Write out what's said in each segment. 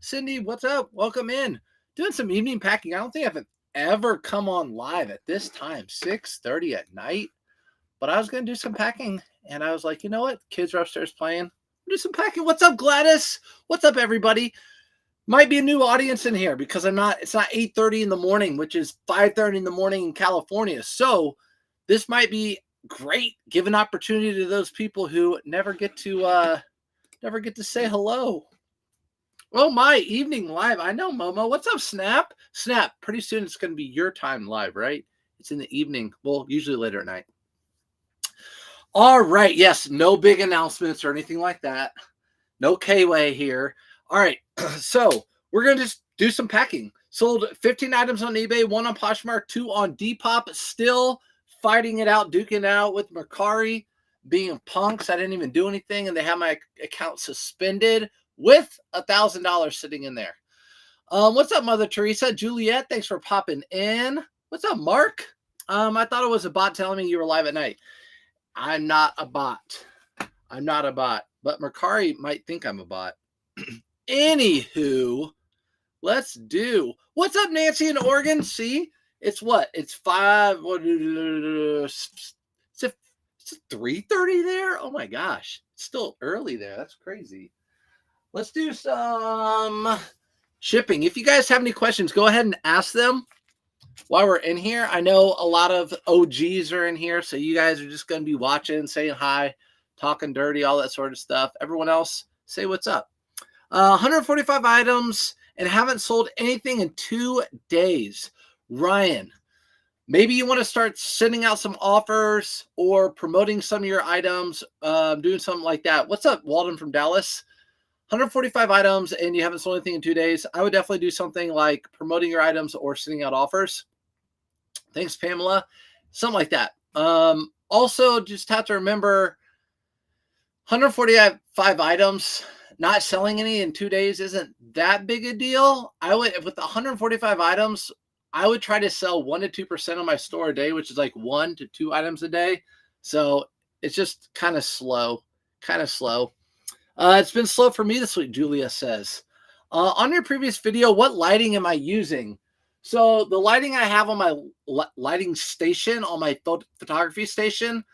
Cindy, what's up? Welcome in. Doing some evening packing. I don't think I've ever come on live at this time, 6:30 at night. But I was gonna do some packing and I was like, you know what? Kids are upstairs playing. Do some packing. What's up, Gladys? What's up, everybody? Might be a new audience in here because it's not 8:30 in the morning, which is 5:30 in the morning in California. So this might be great. Give an opportunity to those people who never get to say hello. Oh, my evening live. I know, Momo. What's up, Snap? Snap, pretty soon it's going to be your time live, right? It's in the evening. Well, usually later at night. All right. Yes, no big announcements or anything like that. No K-Way here. All right. So we're going to just do some packing. Sold 15 items on eBay, 1 on Poshmark, 2 on Depop. Still fighting it out, duking it out with Mercari, being punks. I didn't even do anything, and they have my account suspended with $1,000 sitting in there. What's up, Mother Teresa? Juliet, thanks for popping in. What's up, Mark? I thought it was a bot telling me you were live at night. I'm not a bot. I'm not a bot, but Mercari might think I'm a bot. Anywho, let's do. What's up, Nancy in Oregon? See, it's what? It's 5. What? It's 3:30 there. Oh my gosh, it's still early there. That's crazy. Let's do some shipping. If you guys have any questions, go ahead and ask them while we're in here. I know a lot of OGs are in here, so you guys are just going to be watching, saying hi, talking dirty, all that sort of stuff. Everyone else, say what's up. 145 items and haven't sold anything in 2 days. Ryan, maybe you want to start sending out some offers or promoting some of your items, doing something like that. What's up, Walden from Dallas? 145 items and you haven't sold anything in 2 days. I would definitely do something like promoting your items or sending out offers. Thanks, Pamela. Something like that. Also, just have to remember 145 items, not selling any in 2 days isn't that big a deal. I would, with 145 items, I would try to sell 1 to 2% of my store a day, which is like 1 to 2 items a day. So it's just kind of slow. It's been slow for me this week, Julia says. On your previous video, what lighting am I using? So the lighting I have on my lighting station, on my photography station,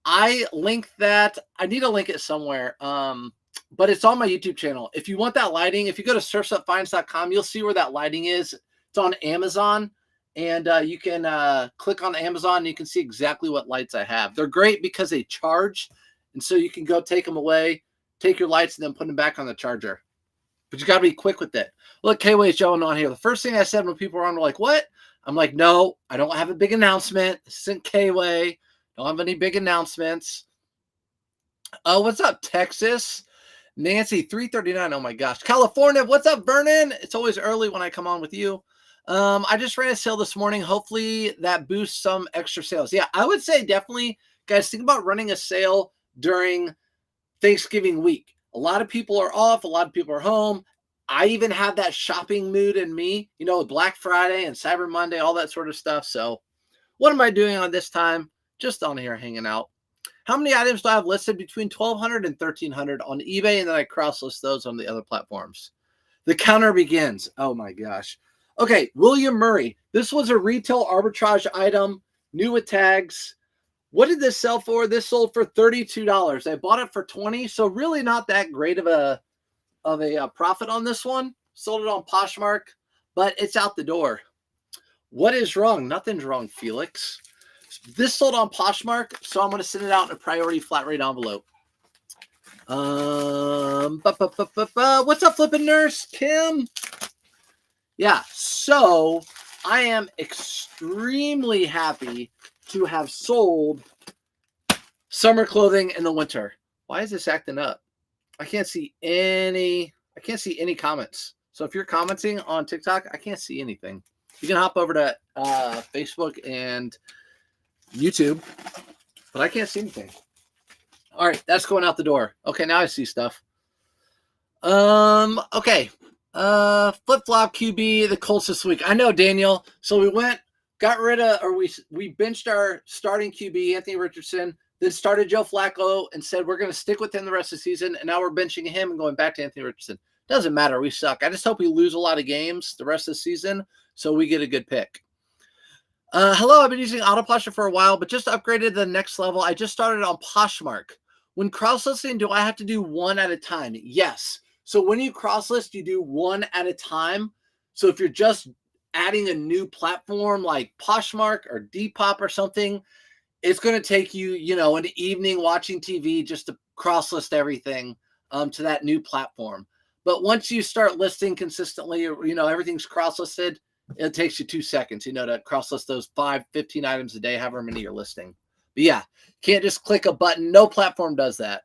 I link that. I need to link it somewhere, but it's on my YouTube channel. If you want that lighting, if you go to surfsupfinds.com, you'll see where that lighting is. It's on Amazon, and you can click on Amazon, and you can see exactly what lights I have. They're great because they charge, and so you can go take them away, take your lights, and then put them back on the charger. But you got to be quick with it. Look, K-Way is showing on here. The first thing I said when people were on were like, what? I'm like, no, I don't have a big announcement. This isn't K-Way. Don't have any big announcements. Oh, what's up, Texas? Nancy, 339. Oh, my gosh. California, what's up, Vernon? It's always early when I come on with you. I just ran a sale this morning. Hopefully that boosts some extra sales. Yeah, I would say definitely, guys, think about running a sale during Thanksgiving week. A lot of people are off. A lot of people are home. I even have that shopping mood in me, you know, Black Friday and Cyber Monday, all that sort of stuff. So what am I doing on this time? Just on here hanging out. How many items do I have listed? Between 1,200 and 1,300 on eBay, and then I cross-list those on the other platforms. The counter begins. Oh, my gosh. Okay, William Murray. This was a retail arbitrage item, new with tags. What did this sell for? This sold for $32. I bought it for $20, so really not that great of a profit on this one. Sold it on Poshmark, but it's out the door. What is wrong? Nothing's wrong, Felix. This sold on Poshmark, so I'm going to send it out in a priority flat rate envelope. What's up, flipping nurse? Kim? Yeah, so I am extremely happy to have sold summer clothing in the winter. Why is this acting up? I can't see any comments. So if you're commenting on TikTok, I can't see anything. You can hop over to Facebook and YouTube, but I can't see anything. All right, that's going out the door. Okay, now I see stuff. Okay. Flip-flop QB, the Colts this week. I know, Daniel. So we got rid of, or we benched our starting QB, Anthony Richardson, then started Joe Flacco and said we're going to stick with him the rest of the season, and now we're benching him and going back to Anthony Richardson. Doesn't matter. We suck. I just hope we lose a lot of games the rest of the season so we get a good pick. Hello, I've been using Autoposture for a while, but just upgraded to the next level. I just started on Poshmark. When cross-listing, do I have to do one at a time? Yes. So when you cross-list, you do one at a time. So if you're just adding a new platform like Poshmark or Depop or something, it's going to take you, an evening watching TV just to cross-list everything to that new platform. But once you start listing consistently, everything's cross-listed, it takes you 2 seconds, to cross-list those 5, 15 items a day, however many you're listing. But yeah, can't just click a button. No platform does that.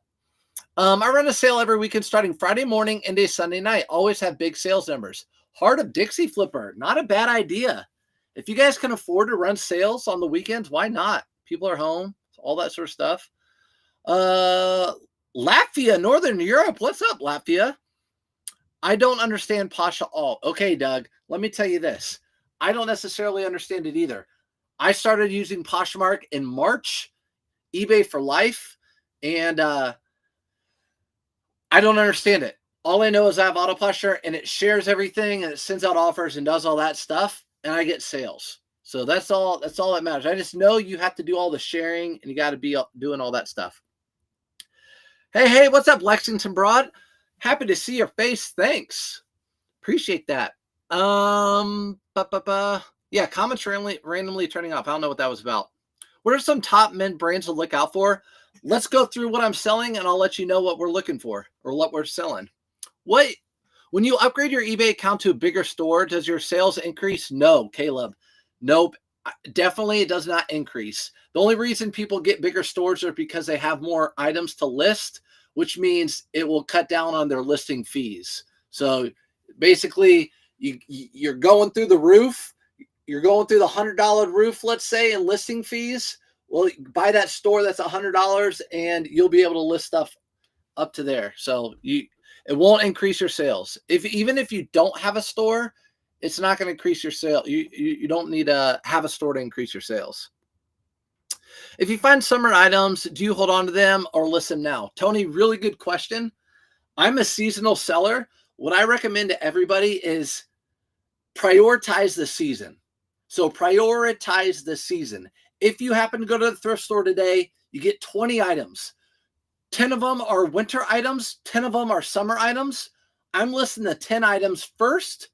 I run a sale every weekend starting Friday morning and a Sunday night. Always have big sales numbers. Heart of Dixie Flipper, not a bad idea. If you guys can afford to run sales on the weekends, why not? People are home, all that sort of stuff. Latvia, Northern Europe. What's up, Latvia? I don't understand Pasha all. Okay, Doug, let me tell you this. I don't necessarily understand it either. I started using Poshmark in March, eBay for life, and I don't understand it. All I know is I have Autoposture, and it shares everything, and it sends out offers and does all that stuff, and I get sales. So that's all that matters. I just know you have to do all the sharing, and you got to be doing all that stuff. Hey, what's up, Lexington Broad? Happy to see your face. Thanks. Appreciate that. Yeah, comments randomly turning off. I don't know what that was about. What are some top men brands to look out for? Let's go through what I'm selling, and I'll let you know what we're looking for or what we're selling. When you upgrade your eBay account to a bigger store, does your sales increase? No, Caleb. Nope. Definitely it does not increase. The only reason people get bigger stores are because they have more items to list, which means it will cut down on their listing fees. So basically, you're going through the roof. You're going through the $100 roof, let's say, in listing fees. Well, buy that store that's $100, and you'll be able to list stuff up to there. So it won't increase your sales. Even if you don't have a store, it's not going to increase your sale. You don't need to have a store to increase your sales. If you find summer items, do you hold on to them or list them now? Tony, really good question. I'm a seasonal seller. What I recommend to everybody is prioritize the season. So prioritize the season. If you happen to go to the thrift store today, you get 20 items. 10 of them are winter items. 10 of them are summer items. I'm listing the 10 items first,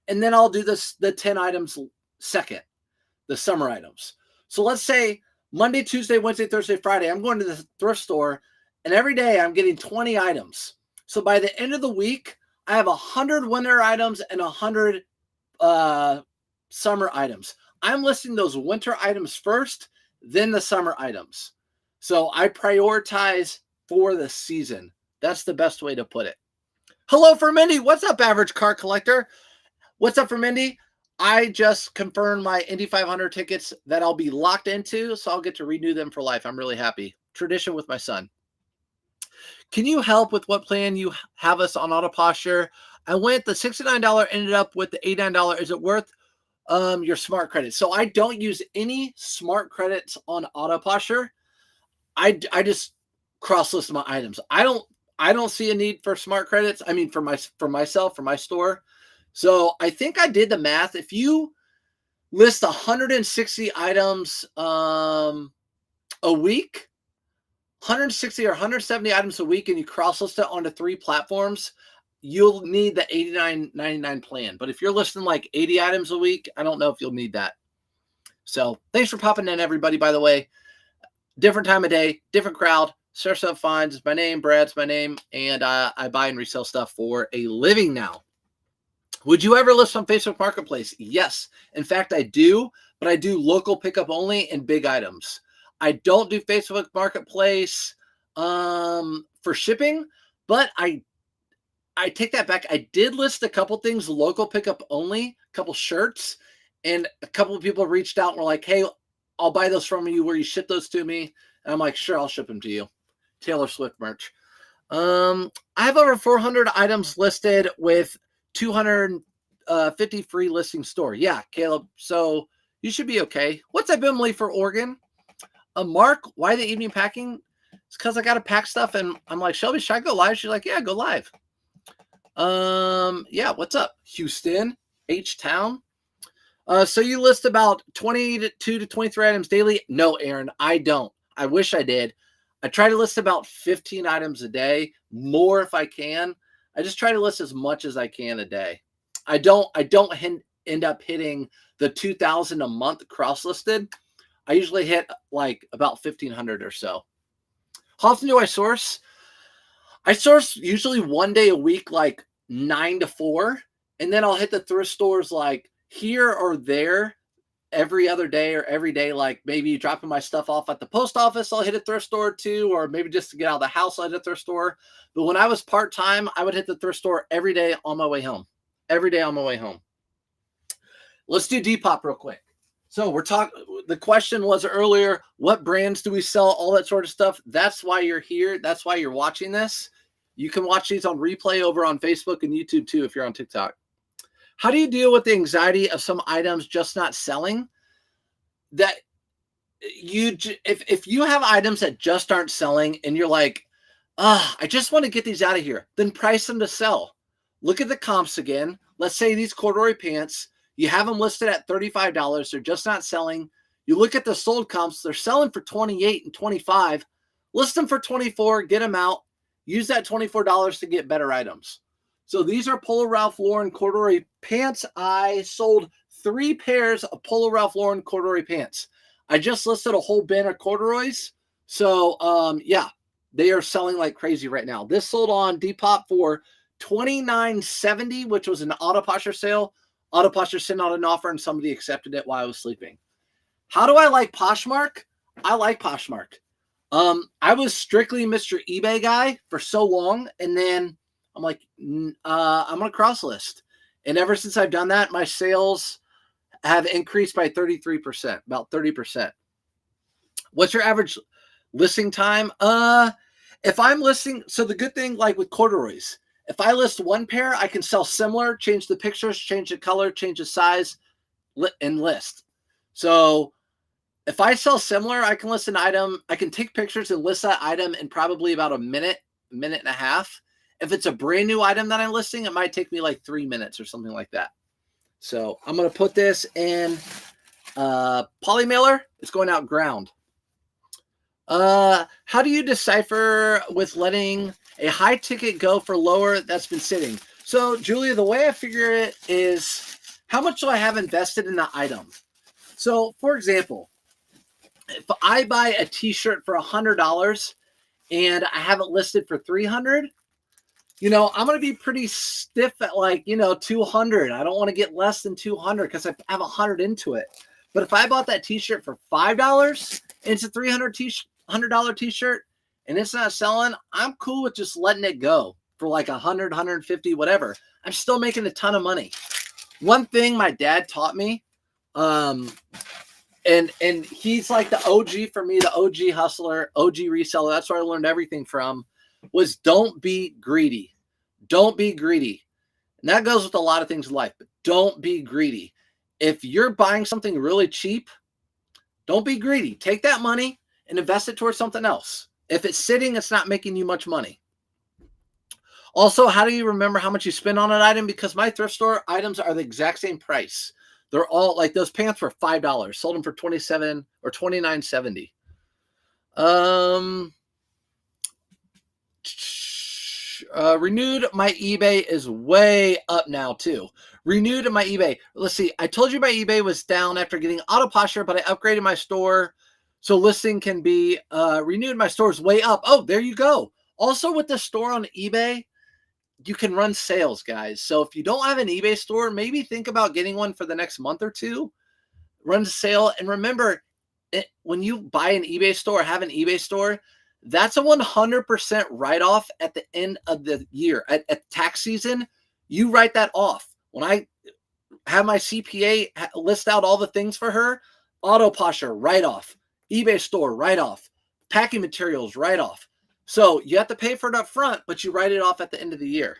and then I'll do the 10 items second, the summer items. So let's say Monday, Tuesday, Wednesday, Thursday, Friday, I'm going to the thrift store, and every day I'm getting 20 items. So by the end of the week, I have 100 winter items and 100 summer items. I'm listing those winter items first, then the summer items. So I prioritize for the season. That's the best way to put it. Hello, for Mindy. What's up, average car collector? What's up, for Mindy? I just confirmed my Indy 500 tickets that I'll be locked into, so I'll get to renew them for life. I'm really happy. Tradition with my son. Can you help with what plan you have us on Autoposture? I went the $69, ended up with the $89. Is it worth your smart credits? So I don't use any smart credits on Autoposture. I just cross-list my items. I don't see a need for smart credits. I mean, for myself, for my store. So I think I did the math. If you list 160 items a week, 160 or 170 items a week, and you cross-list it onto 3 platforms, you'll need the $89.99 plan. But if you're listing like 80 items a week, I don't know if you'll need that. So thanks for popping in, everybody, by the way. Different time of day, different crowd. Search Up Finds is my name. Brad's my name. And I buy and resell stuff for a living now. Would you ever list on Facebook Marketplace? Yes. In fact, I do. But I do local pickup only and big items. I don't do Facebook Marketplace for shipping. But I take that back. I did list a couple things local pickup only. A couple shirts. And a couple of people reached out and were like, hey, I'll buy those from you. Where you ship those to me? And I'm like, sure, I'll ship them to you. Taylor Swift merch. I have over 400 items listed with 250 free listing store. Yeah, Caleb. So you should be okay. What's up, Emily, for Oregon? Mark, why the evening packing? It's because I got to pack stuff. And I'm like, Shelby, should I go live? She's like, yeah, go live. Yeah, what's up, Houston, H-Town? So you list about 22 to 23 items daily? No, Aaron, I don't. I wish I did. I try to list about 15 items a day, more if I can. I just try to list as much as I can a day. I don't end up hitting the 2,000 a month cross listed. I usually hit like about 1,500 or so. How often do I source? I source usually one day a week, like 9 to 4, and then I'll hit the thrift stores like here or there every other day or every day. Like maybe dropping my stuff off at the post office, I'll hit a thrift store too, or maybe just to get out of the house, I'll hit a thrift store. But when I was part time, I would hit the thrift store every day on my way home. Every day on my way home. Let's do Depop real quick. So we're talking, the question was earlier, what brands do we sell? All that sort of stuff. That's why you're here. That's why you're watching this. You can watch these on replay over on Facebook and YouTube too if you're on TikTok. How do you deal with the anxiety of some items just not selling? That if you have items that just aren't selling and you're like, I just want to get these out of here, then price them to sell. Look at the comps again. Let's say these corduroy pants, you have them listed at $35. They're just not selling. You look at the sold comps, they're selling for 28 and 25. List them for 24, get them out. Use that $24 to get better items. So these are Polo Ralph Lauren corduroy pants. I sold 3 pairs of Polo Ralph Lauren corduroy pants. I just listed a whole bin of corduroys. So yeah, they are selling like crazy right now. This sold on Depop for $29.70, which was an auto posture sale. Auto posture sent out an offer and somebody accepted it while I was sleeping. How do I like Poshmark? I like Poshmark. I was strictly Mr. eBay guy for so long, and then I'm like, I'm gonna cross list. And ever since I've done that, my sales have increased by 33%, about 30%. What's your average listing time? If I'm listing, so the good thing, like with corduroys, if I list one pair, I can sell similar, change the pictures, change the color, change the size, and list. So if I sell similar, I can list an item. I can take pictures and list that item in probably about a minute and a half. If it's a brand new item that I'm listing, it might take me like 3 minutes or something like that. So I'm going to put this in poly mailer. It's going out ground. How do you decipher with letting a high ticket go for lower that's been sitting? So Julia, the way I figure it is how much do I have invested in the item? So for example, if I buy a t-shirt for $100 and I have it listed for $300, I'm going to be pretty stiff at like, 200. I don't want to get less than 200 because I have 100 into it. But if I bought that t-shirt for $5 and it's a $100 t-shirt and it's not selling, I'm cool with just letting it go for like 100, 150, whatever. I'm still making a ton of money. One thing my dad taught me, and he's like the OG for me, the OG hustler, OG reseller. That's where I learned everything from, was don't be greedy. Don't be greedy. And that goes with a lot of things in life, but don't be greedy. If you're buying something really cheap, don't be greedy. Take that money and invest it towards something else. If it's sitting, it's not making you much money. Also, how do you remember how much you spend on an item? Because my thrift store items are the exact same price. They're all like those pants were $5. Sold them for $27 or $29.70. Renewed my eBay is way up now too. Renewed my eBay. Let's see. I told you my eBay was down after getting auto posture, but I upgraded my store so listing can be renewed. My store is way up. Oh, there you go. Also with the store on eBay, you can run sales, guys. So if you don't have an eBay store, maybe think about getting one for the next month or two. Run a sale. And remember, when you buy an eBay store, have an eBay store, that's a 100% write-off at the end of the year. At tax season, you write that off. When I have my CPA list out all the things for her, auto posture, write-off. eBay store, write-off. Packing materials, write-off. So you have to pay for it up front, but you write it off at the end of the year.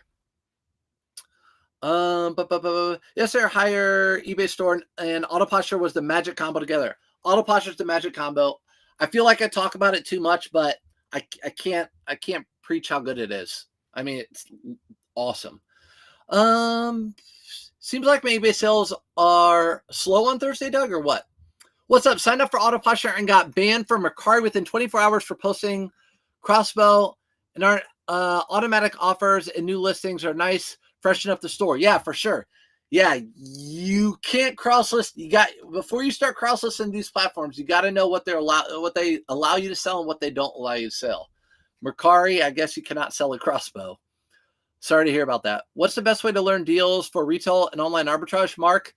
Yes, sir. Higher eBay store and auto posture was the magic combo together. Auto posture is the magic combo. I feel like I talk about it too much, but I can't preach how good it is. I mean, it's awesome. Um, Seems like my eBay sales are slow on Thursday, Doug, or what? What's up? Signed up for auto posture and got banned from Mercari within 24 hours for posting crossbow, and our automatic offers and new listings are nice. Freshen up the store. Yeah, for sure. Yeah, you can't cross list. You got before you start cross listing these platforms, you got to know what they allow you to sell and what they don't allow you to sell. Mercari, I guess you cannot sell a crossbow. Sorry to hear about that. What's the best way to learn deals for retail and online arbitrage, Mark?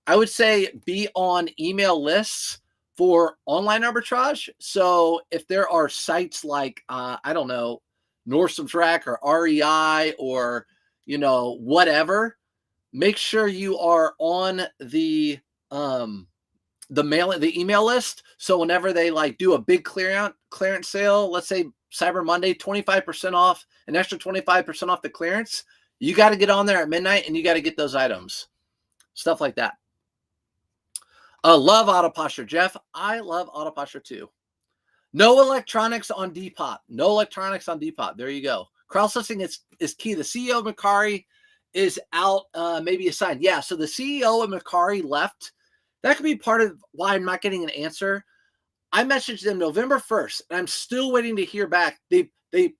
I would say be on email lists for online arbitrage. So if there are sites like, I don't know, Nordstrom's Rack or REI or, whatever, make sure you are on the email list. So whenever they like do a big clearance sale, let's say Cyber Monday, 25% off, an extra 25% off the clearance, you got to get on there at midnight and you got to get those items. Stuff like that. Love auto posture, Jeff. I love auto posture too. No electronics on Depop. No electronics on Depop. There you go. Cross listing is key. The CEO of Mercari is out. Maybe a sign. Yeah. So the CEO of Mercari left. That could be part of why I'm not getting an answer. I messaged them November 1st, and I'm still waiting to hear back. They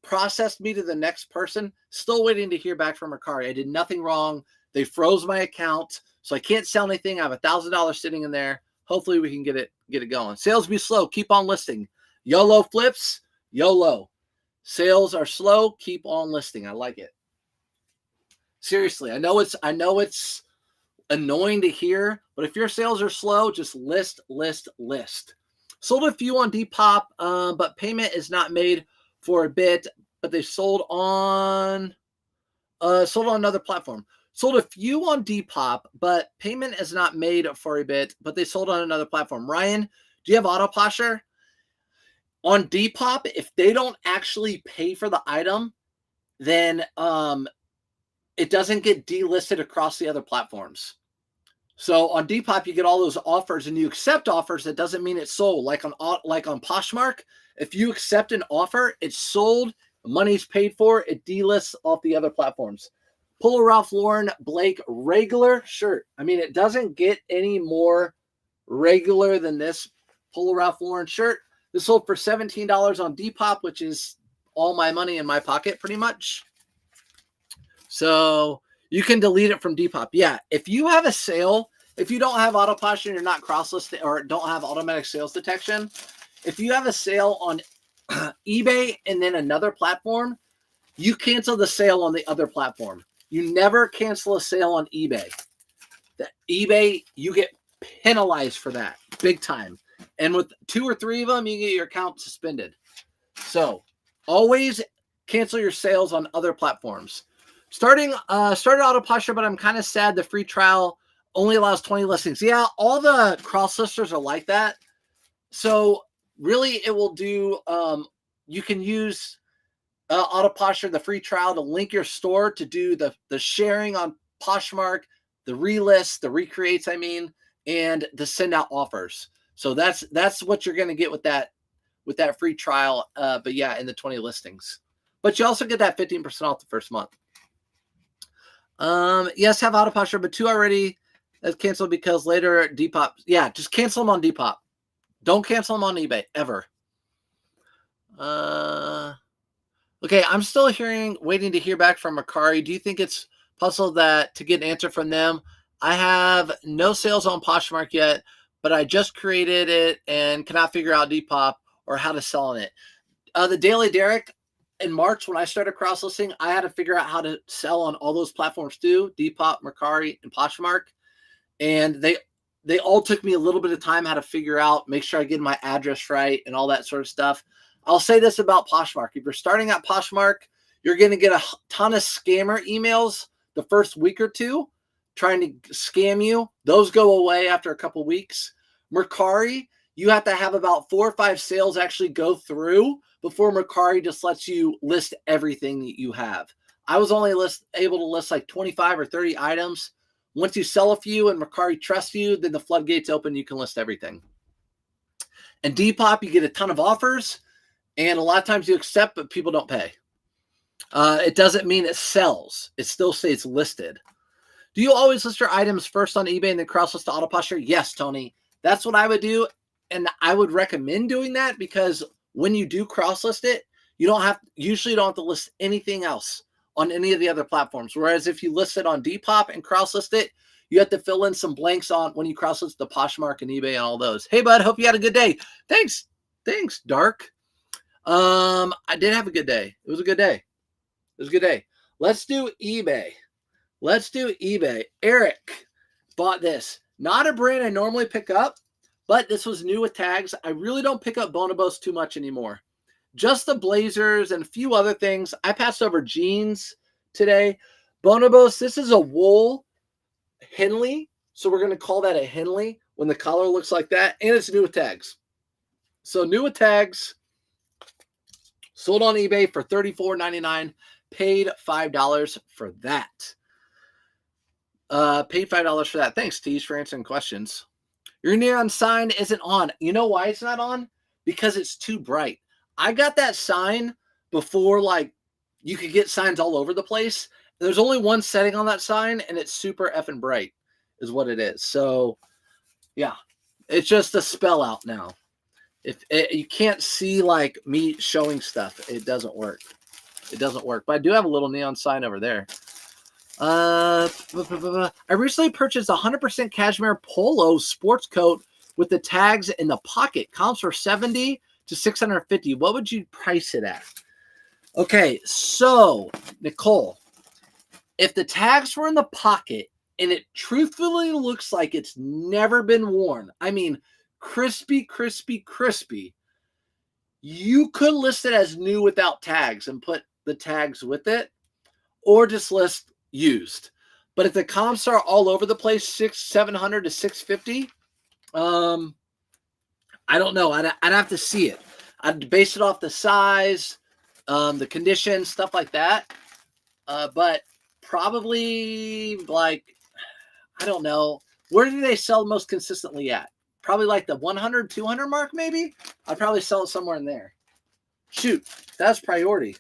processed me to the next person. Still waiting to hear back from Mercari. I did nothing wrong. They froze my account, so I can't sell anything. I have $1,000 sitting in there. Hopefully we can get it going. Sales be slow. Keep on listing. YOLO flips. YOLO. Sales are slow. Keep on listing. I like it. Seriously, I know it's annoying to hear, but if your sales are slow, just list. Sold a few on Depop, but payment is not made for a bit. But they sold on another platform. Sold a few on Depop, but payment is not made for a bit. But they sold on another platform. Ryan, do you have auto posture? On Depop, if they don't actually pay for the item, then it doesn't get delisted across the other platforms. So on Depop, you get all those offers and you accept offers. That doesn't mean it's sold. Like on Poshmark, if you accept an offer, it's sold, the money's paid for, it delists off the other platforms. Pull a Ralph Lauren Blake regular shirt. I mean, it doesn't get any more regular than this Pull a Ralph Lauren shirt. This sold for $17 on Depop, which is all my money in my pocket pretty much. So you can delete it from Depop. Yeah, if you have a sale, if you don't have auto posture and you're not cross-listed or don't have automatic sales detection, if you have a sale on eBay and then another platform, you cancel the sale on the other platform. You never cancel a sale on eBay. eBay, you get penalized for that big time. And with 2 or 3 of them, you get your account suspended. So always cancel your sales on other platforms. Started auto posture, but I'm kind of sad the free trial only allows 20 listings. Yeah, all the cross listers are like that. So really it will do, you can use auto posture, the free trial, to link your store to do the sharing on Poshmark, the relist, the recreates, and to send out offers. So that's what you're going to get with that free trial. But yeah, in the 20 listings, but you also get that 15% off the first month. Yes, have auto posture, but 2 already that's canceled because later Depop. Yeah, just cancel them on Depop. Don't cancel them on eBay ever. Okay, I'm still waiting to hear back from Mercari. Do you think it's possible that to get an answer from them? I have no sales on Poshmark yet, but I just created it and cannot figure out Depop or how to sell on it. The Daily Derek, in March, when I started cross-listing, I had to figure out how to sell on all those platforms too, Depop, Mercari, and Poshmark. And they all took me a little bit of time how to figure out, make sure I get my address right and all that sort of stuff. I'll say this about Poshmark. If you're starting at Poshmark, you're going to get a ton of scammer emails the first week or 2 trying to scam you. Those go away after a couple weeks. Mercari, you have to have about 4 or 5 sales actually go through before Mercari just lets you list everything that you have. I was only able to list like 25 or 30 items. Once you sell a few and Mercari trusts you, then the floodgates open. You can list everything. And Depop, you get a ton of offers, and a lot of times you accept, but people don't pay. It doesn't mean it sells. It still stays listed. Do you always list your items first on eBay and then cross list to auto posture? Yes, Tony. That's what I would do. And I would recommend doing that because when you do cross list it, you usually don't have to list anything else on any of the other platforms. Whereas if you list it on Depop and cross list it, you have to fill in some blanks on when you cross list the Poshmark and eBay and all those. Hey, bud, hope you had a good day. Thanks, Dark. I did have a good day. It was a good day. Let's do eBay. Eric bought this. Not a brand I normally pick up, but this was new with tags. I really don't pick up bonobos too much anymore. Just the blazers and a few other things. I passed over jeans today. Bonobos, this is a wool Henley. So we're going to call that a Henley when the collar looks like that. And it's new with tags. So new with tags. Sold on eBay for $34.99. Paid $5 for that. Paid $5 for that. Thanks, Tees, for answering questions. Your neon sign isn't on. You know why it's not on? Because it's too bright. I got that sign before, like, you could get signs all over the place. There's only one setting on that sign, and it's super effing bright is what it is. So, yeah, it's just a spell out now. If you can't see, like, me showing stuff, it doesn't work. But I do have a little neon sign over there. I recently purchased a 100% cashmere polo sports coat with the tags in the pocket. Comps for $70 to $650. What would you price it at? Okay, so Nicole, if the tags were in the pocket and it truthfully looks like it's never been worn, I mean, crispy, you could list it as new without tags and put the tags with it, or just list used. But if the comps are all over the place, $700 to $650, I don't know. I'd have to see it. I'd base it off the size, the condition, stuff like that. But probably, like, I don't know. Where do they sell most consistently at? Probably like the 100, 200 mark, maybe? I'd probably sell it somewhere in there. Shoot, that's priority.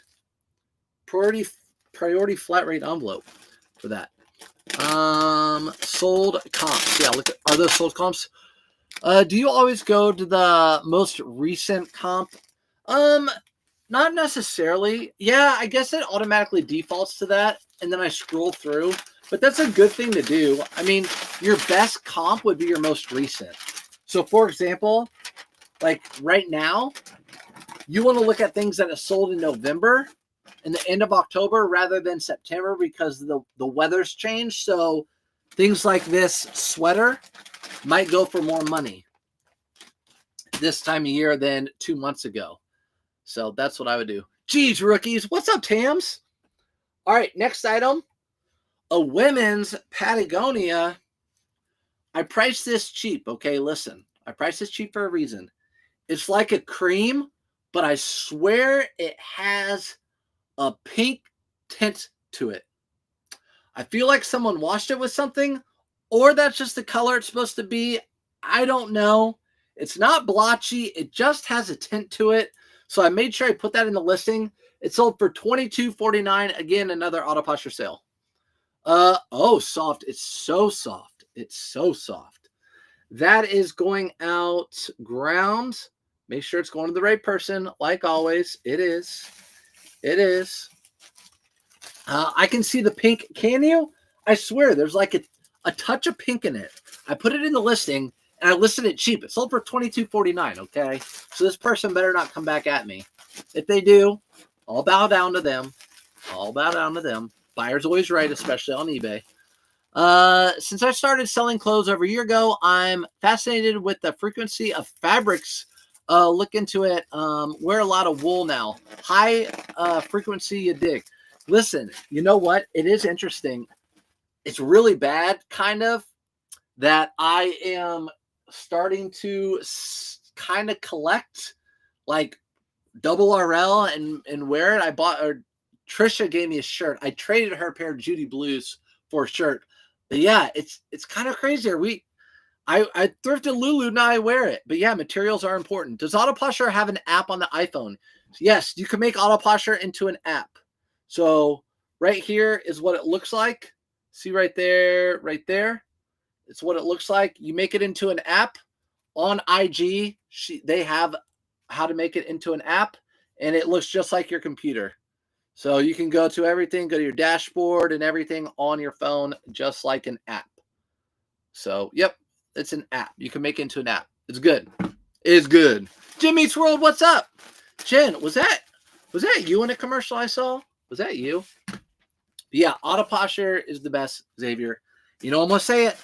Priority flat rate envelope for that. Sold comps. Yeah, look, are those sold comps? Do you always go to the most recent comp? Not necessarily. Yeah, I guess it automatically defaults to that, and then I scroll through. But that's a good thing to do. I mean, your best comp would be your most recent. So, for example, like right now, you want to look at things that are sold in November and the end of October rather than September because the weather's changed. So things like this sweater might go for more money this time of year than 2 months ago. So that's what I would do. Geez, rookies. What's up, Tams? All right, next item. A women's Patagonia. I priced this cheap. Okay, listen. I priced this cheap for a reason. It's like a cream, but I swear it has a pink tint to it. I feel like someone washed it with something, or that's just the color it's supposed to be. I don't know. It's not blotchy. It just has a tint to it. So I made sure I put that in the listing. It sold for $22.49. Again, another auto posture sale. Oh, soft. It's so soft. It's so soft. That is going out ground. Make sure it's going to the right person. Like always, it is. It is. I can see the pink. Can you? I swear there's like a touch of pink in it. I put it in the listing and I listed it cheap. It sold for $22.49. Okay. So this person better not come back at me. If they do, I'll bow down to them. Buyer's always right, especially on eBay. Since I started selling clothes over a year ago, I'm fascinated with the frequency of fabrics. Look into it. Wear a lot of wool now. High frequency you dig. Listen, you know what? It is interesting. It's really bad, kind of, that I am starting to kind of collect like double RL and wear it. I bought, or Trisha gave me a shirt. I traded her a pair of Judy Blues for a shirt. But yeah, it's kind of crazy. I thrifted Lulu, now I wear it. But yeah, materials are important. Does Auto Posture have an app on the iPhone? Yes, you can make Auto Posture into an app. So right here is what it looks like. See right there, right there. It's what it looks like. You make it into an app on IG. They have how to make it into an app, and it looks just like your computer. So you can go to everything, go to your dashboard and everything on your phone, just like an app. So, yep, it's an app. You can make it into an app. It's good. It's good. Jimmy's World, what's up? Jen, was that you in a commercial I saw? Was that you? Yeah, Auto Posture is the best, Xavier. You know, I'm going to say it.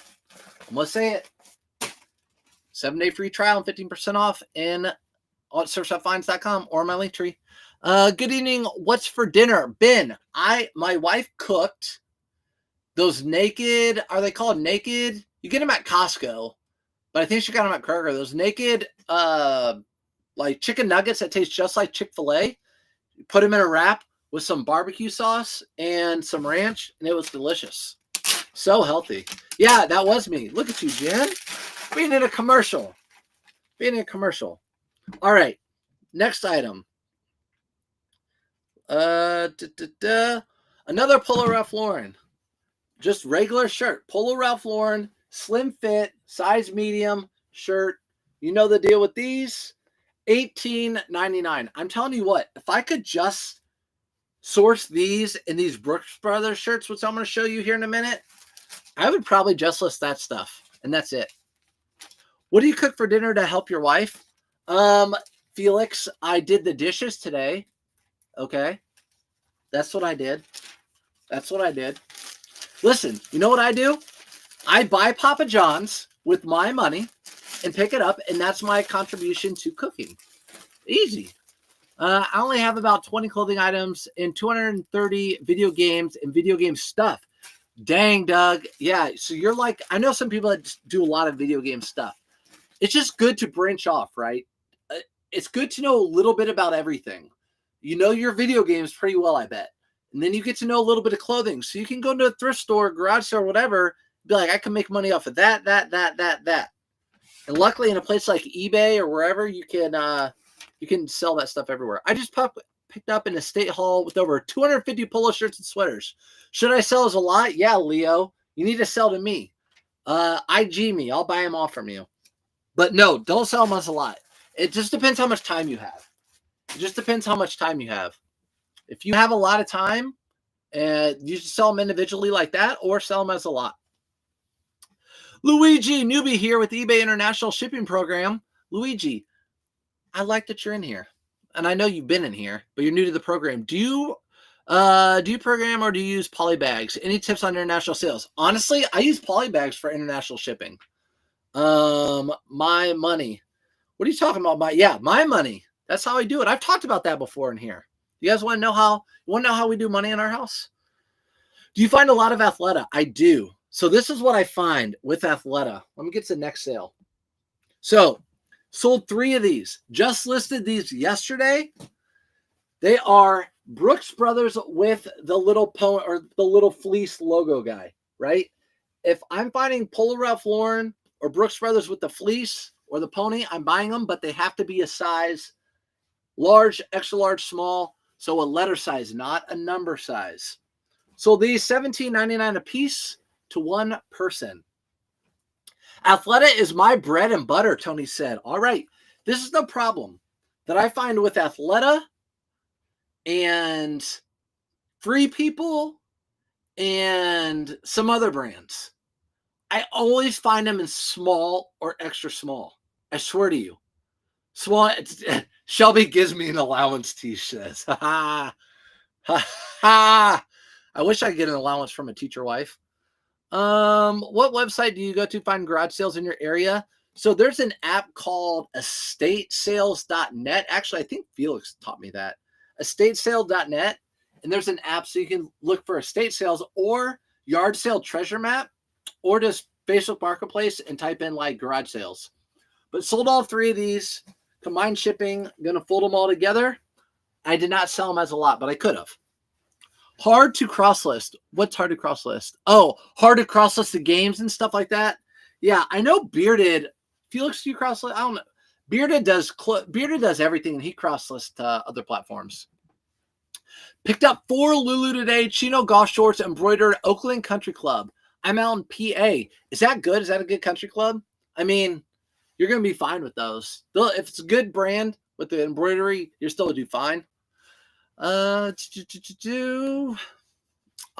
7-day free trial and 15% off in surfshopfinds.com or my link tree. Good evening. What's for dinner? Ben, my wife cooked those naked, are they called naked? You get them at Costco, but I think she got them at Kroger. Those naked, like chicken nuggets that taste just like Chick-fil-A. You put them in a wrap with some barbecue sauce and some ranch, and it was delicious. So healthy. Yeah, that was me. Look at you, Jen. Being in a commercial. All right. Next item. Another Polo Ralph Lauren. Just regular shirt. Polo Ralph Lauren, slim fit, size medium shirt. You know the deal with these. $18.99. I'm telling you what, if I could just source these in these Brooks Brothers shirts, which I'm going to show you here in a minute, I would probably just list that stuff, and that's it. What do you cook for dinner to help your wife? Felix, I did the dishes today. Okay. That's what I did. Listen, you know what I do? I buy Papa John's with my money and pick it up, and that's my contribution to cooking. Easy. I only have about 20 clothing items and 230 video games and video game stuff. Dang, Doug. Yeah, so you're like, I know some people that do a lot of video game stuff. It's just good to branch off, right? It's good to know a little bit about everything. You know your video games pretty well, I bet. And then you get to know a little bit of clothing. So you can go into a thrift store, garage store, whatever, be like, I can make money off of that. And luckily in a place like eBay or wherever, you can sell that stuff everywhere. I just picked up an estate haul with over 250 polo shirts and sweaters. Should I sell as a lot? Yeah, Leo. You need to sell to me. IG me. I'll buy them all from you. But no, don't sell them as a lot. It just depends how much time you have. If you have a lot of time, you should sell them individually like that or sell them as a lot. Luigi, newbie here with eBay International Shipping Program. Luigi, I like that you're in here. And I know you've been in here, but you're new to the program. Do you program or do you use polybags? Any tips on international sales? Honestly, I use polybags for international shipping. My money. What are you talking about? My money. That's how I do it. I've talked about that before in here. You guys want to know how we do money in our house? Do you find a lot of Athleta? I do. So this is what I find with Athleta. Let me get to the next sale. So sold 3 of these. Just listed these yesterday. They are Brooks Brothers with the little pony or the little fleece logo guy, right? If I'm finding Polo Ralph Lauren or Brooks Brothers with the fleece or the pony, I'm buying them, but they have to be a size large, extra large, small. So a letter size, not a number size. So these $17.99 a piece to one person. Athleta is my bread and butter, Tony said. All right. This is the problem that I find with Athleta and Free People and some other brands. I always find them in small or extra small. I swear to you. Small. Shelby gives me an allowance, T says. Ha ha. I wish I could get an allowance from a teacher wife. What website do you go to find garage sales in your area? So there's an app called estatesales.net. Actually, I think Felix taught me that. Estatesale.net. And there's an app so you can look for estate sales or yard sale treasure map or just Facebook Marketplace and type in like garage sales. But sold all 3 of these. Combined shipping. I'm going to fold them all together. I did not sell them as a lot, but I could have. Hard to cross list. What's hard to cross list? Oh, hard to cross list the games and stuff like that. Yeah, I know Bearded. Felix, do you cross list? I don't know. Bearded does everything, and he cross lists other platforms. Picked up 4 Lulu today, chino golf shorts, embroidered Oakland Country Club. I'm out in PA. Is that good? Is that a good country club? I mean, you're going to be fine with those. If it's a good brand with the embroidery, you're still going to do fine. All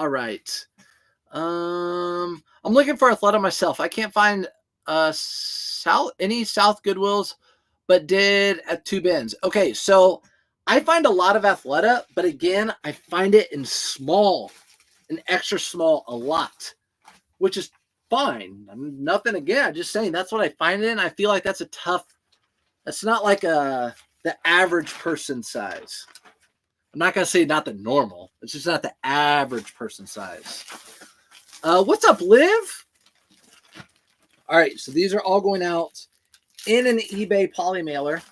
right. I'm looking for Athleta myself. I can't find any South Goodwills, but did at 2 bins. Okay, so I find a lot of Athleta, but again, I find it in small, an extra small, a lot, which is fine. Nothing again. I'm just saying that's what I find it in. I feel like that's a tough. That's not like the average person size. I'm not gonna say not the normal. It's just not the average person size. What's up, Liv? All right, so these are all going out in an eBay poly mailer.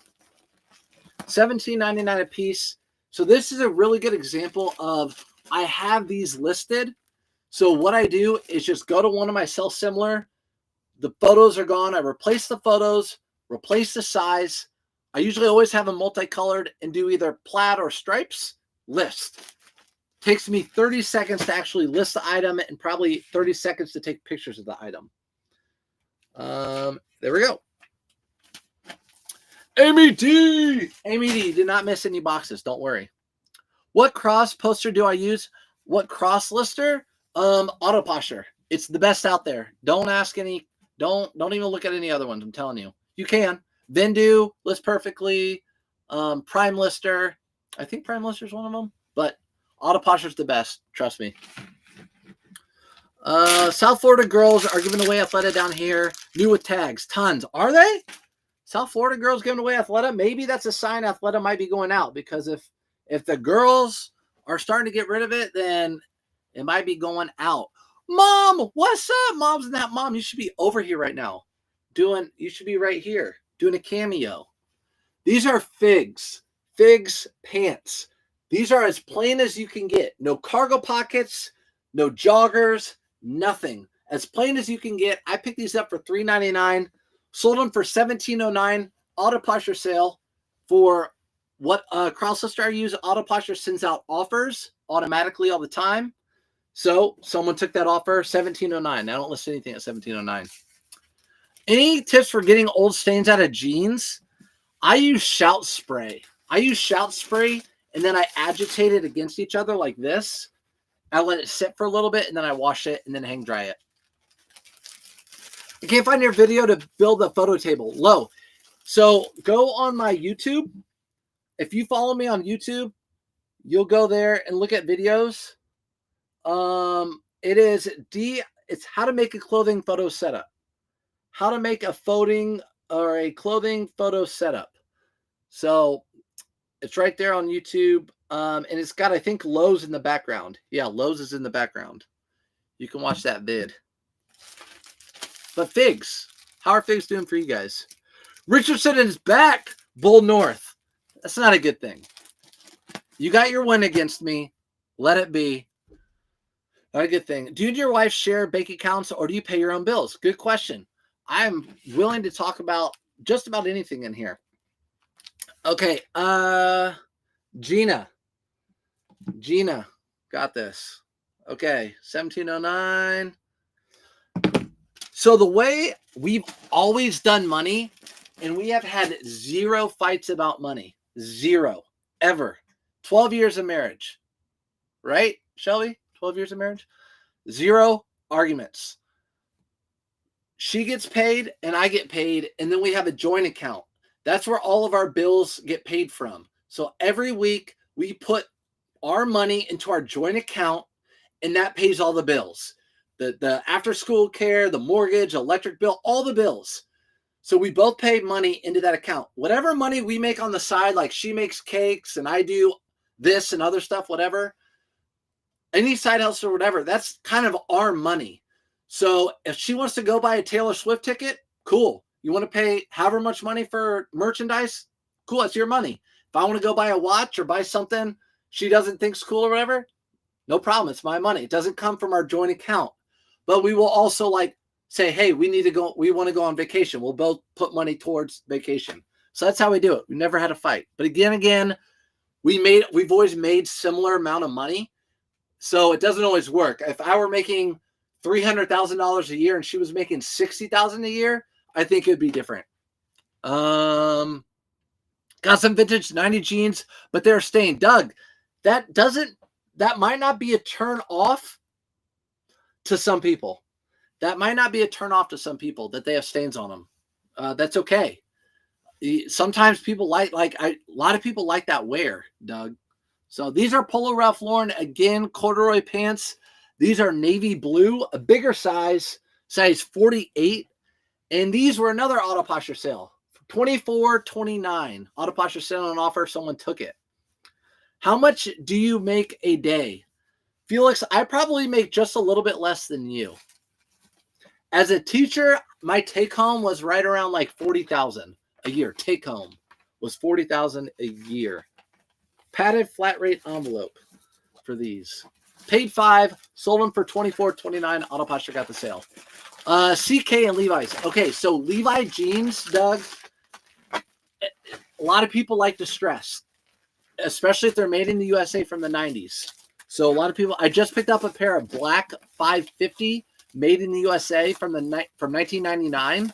$17.99 a piece. So this is a really good example of I have these listed. So what I do is just go to one of my sell similar. The photos are gone. I replace the photos, replace the size. I usually always have them multicolored and do either plaid or stripes. List. Takes me 30 seconds to actually list the item and probably 30 seconds to take pictures of the item. There we go. Amy D. Amy D did not miss any boxes. Don't worry. What cross poster do I use? What cross lister? Autoposture. It's the best out there. Don't ask any. Don't even look at any other ones. I'm telling you. You can. Vendu lists perfectly. Prime Lister. I think Prime Lister is one of them, but Autoposture is the best. Trust me. South Florida girls are giving away Athleta down here. New with tags. Tons. Are they? South Florida girls giving away Athleta? Maybe that's a sign Athleta might be going out, because if the girls are starting to get rid of it, then it might be going out. Mom, what's up? Mom's not. Mom, you should be over here right now. You should be right here doing a cameo. These are Figs. Figs pants. These are as plain as you can get. No cargo pockets, no joggers, nothing. As plain as you can get. I picked these up for $3.99. Sold them for $17.09. Autoposture sale. For what cross lister I use, Autoposture sends out offers automatically all the time. So someone took that offer, $17.09. I don't list anything at $17.09. Any tips for getting old stains out of jeans? I use shout spray. And then I agitate it against each other like this. I let it sit for a little bit, and then I wash it and then hang dry it. I can't find your video to build a photo table. Low. So go on my YouTube. If you follow me on YouTube, you'll go there and look at videos. It's how to make a clothing photo setup. How to make a clothing photo setup. So it's right there on YouTube. And it's got, I think, Lowe's in the background. Yeah, Lowe's is in the background. You can watch that vid. But Figs, how are Figs doing for you guys? Richardson is back. Bull North. That's not a good thing. You got your win against me. Let it be. Not a good thing. Do you and your wife share bank accounts, or do you pay your own bills? Good question. I'm willing to talk about just about anything in here. Okay. Gina, got this. Okay. 1709. So the way we've always done money, and we have had 0 fights about money. 0. Ever. 12 years of marriage. Right, Shelby? 12 years of marriage? 0 arguments. She gets paid and I get paid, and then we have a joint account. That's where all of our bills get paid from. So every week we put our money into our joint account, and that pays all the bills. The after school care, the mortgage, electric bill, all the bills. So we both pay money into that account. Whatever money we make on the side, like she makes cakes and I do this and other stuff, whatever, any side hustle or whatever, that's kind of our money. So if she wants to go buy a Taylor Swift ticket, cool. You want to pay however much money for merchandise? Cool, that's your money. If I want to go buy a watch or buy something she doesn't think's cool or whatever, no problem. It's my money. It doesn't come from our joint account. But we will also like say, hey, we want to go on vacation. We'll both put money towards vacation. So that's how we do it. We never had a fight. But again, we've always made similar amount of money. So it doesn't always work. If I were making $300,000 a year and she was making $60,000 a year, I think it'd be different. Got some vintage 90 jeans, but they're stained. Doug, that might not be a turn off to some people. That might not be a turn off to some people that they have stains on them. That's okay. Sometimes people like a lot of people like that wear, Doug. So these are Polo Ralph Lauren, again, corduroy pants. These are navy blue, a bigger size 48. And these were another Auto Posture sale. $24.29. Auto Posture sale on offer. Someone took it. How much do you make a day? Felix, I probably make just a little bit less than you. As a teacher, my take home was right around like $40,000 a year. Take home was $40,000 a year. Padded flat rate envelope for these. Paid $5, sold them for $24.29. Auto Posture got the sale. CK and Levi's. Okay, so Levi jeans, Doug, a lot of people like distress, especially if they're made in the USA from the 90s. So a lot of people, I just picked up a pair of black 550 made in the USA from 1999.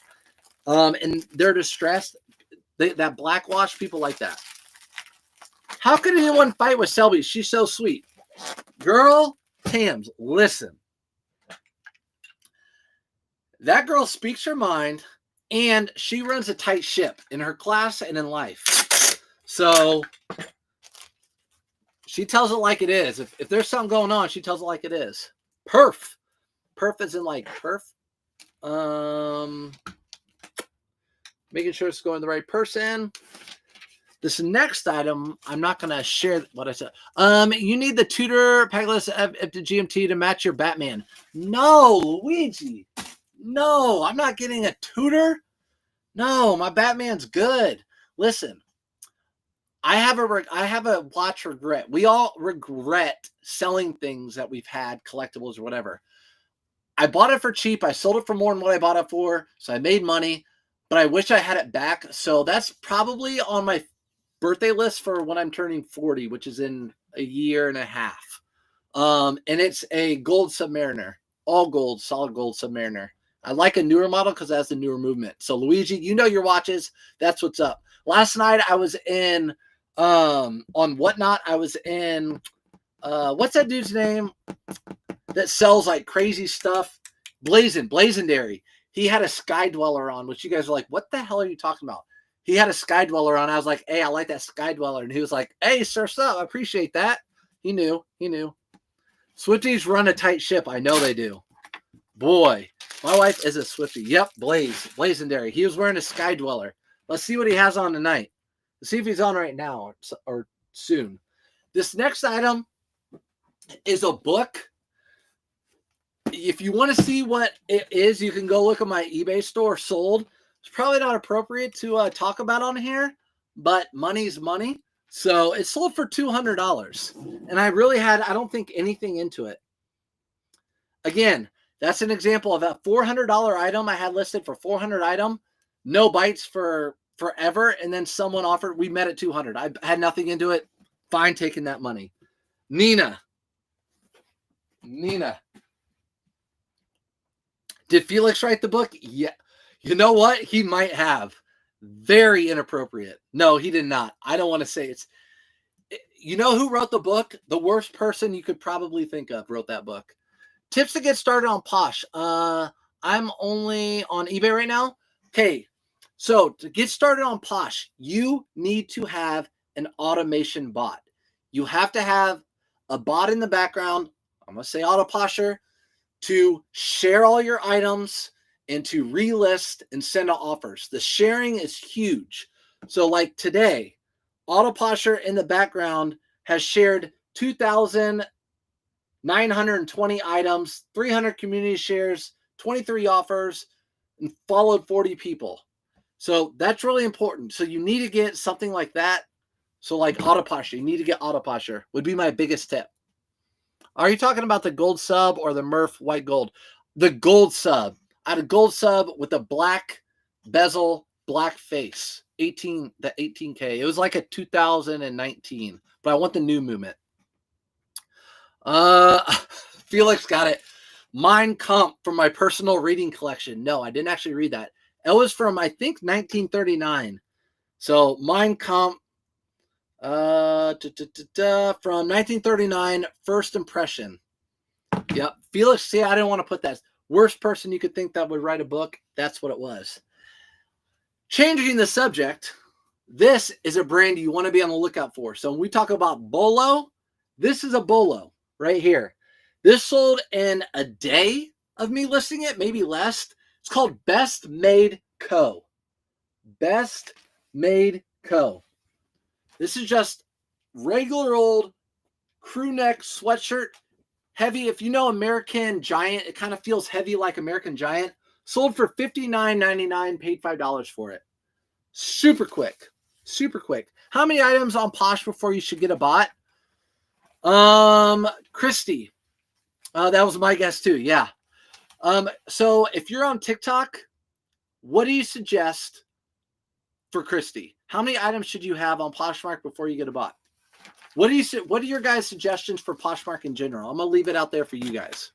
And they're distressed. That black wash, people like that. How could anyone fight with Selby? She's so sweet. Girl, Tams, listen. That girl speaks her mind, and she runs a tight ship in her class and in life. So she tells it like it is. If there's something going on, she tells it like it is. Perf. Perf is in like perf. Making sure it's going to the right person. This next item, I'm not going to share what I said. You need the Tudor Pegasus F to GMT to match your Batman. No, Luigi. No, I'm not getting a Tudor. No, my Batman's good. Listen, I have a watch regret. We all regret selling things that we've had, collectibles or whatever. I bought it for cheap. I sold it for more than what I bought it for, so I made money, but I wish I had it back. So that's probably on my birthday list for when I'm turning 40, which is in a year and a half. And it's a gold Submariner, all gold, solid gold Submariner. I like a newer model because it has the newer movement. So Luigi, you know your watches. That's what's up. Last night I was in on Whatnot. I was in what's that dude's name that sells like crazy stuff? Blazendary. He had a Sky Dweller on, which you guys are like, what the hell are you talking about? He had a Sky Dweller on. I was like, hey, I like that Sky Dweller. And he was like, hey, surf's up. I appreciate that. He knew. Swifties run a tight ship. I know they do. Boy, my wife is a Swiftie. Yep, Blazendary. He was wearing a Sky Dweller. Let's see what he has on tonight. Let's see if he's on right now or soon. This next item is a book. If you want to see what it is, you can go look at my eBay store, sold. It's probably not appropriate to talk about on here, but money's money. So it sold for $200. And I don't think anything into it. Again, that's an example of a $400 item I had listed for $400 item. No bites for forever. And then someone offered, we met at $200. I had nothing into it. Fine, taking that money. Nina. Did Felix write the book? Yeah. You know what? He might have. Very inappropriate. No, he did not. I don't want to say it's. You know who wrote the book? The worst person you could probably think of wrote that book. Tips to get started on Posh. I'm only on eBay right now. Okay. So to get started on Posh, you need to have an automation bot. You have to have a bot in the background. I'm going to say Auto Posture to share all your items and to relist and send out offers. The sharing is huge. So like today, Auto Posture in the background has shared 2,920 items, 300 community shares, 23 offers, and followed 40 people. So that's really important. So you need to get something like that. So like Auto Posture, you need to get Auto Posture would be my biggest tip. Are you talking about the gold sub or the Murph white gold? The gold sub. I had a gold sub with a black bezel black face, the 18K. It was like a 2019, but I want the new movement. Felix got it. Mein Kampf from my personal reading collection. No, I didn't actually read that. It was from, I think, 1939. So Mein Kampf from 1939, First Impression. Yep. Felix, see, I didn't want to put that. Worst person you could think that would write a book. That's what it was. Changing the subject, this is a brand you want to be on the lookout for. So when we talk about Bolo, this is a Bolo right here. This sold in a day of me listing it, maybe less. It's called Best Made Co. Best Made Co. This is just regular old crew neck sweatshirt. Heavy. If you know American Giant, it kind of feels heavy like American Giant. Sold for $59.99, paid $5 for it. Super quick. Super quick. How many items on Posh before you should get a bot? Christy. That was my guess too. Yeah. So if you're on TikTok, what do you suggest for Christy? How many items should you have on Poshmark before you get a bot? What are your guys' suggestions for Poshmark in general? I'm gonna leave it out there for you guys.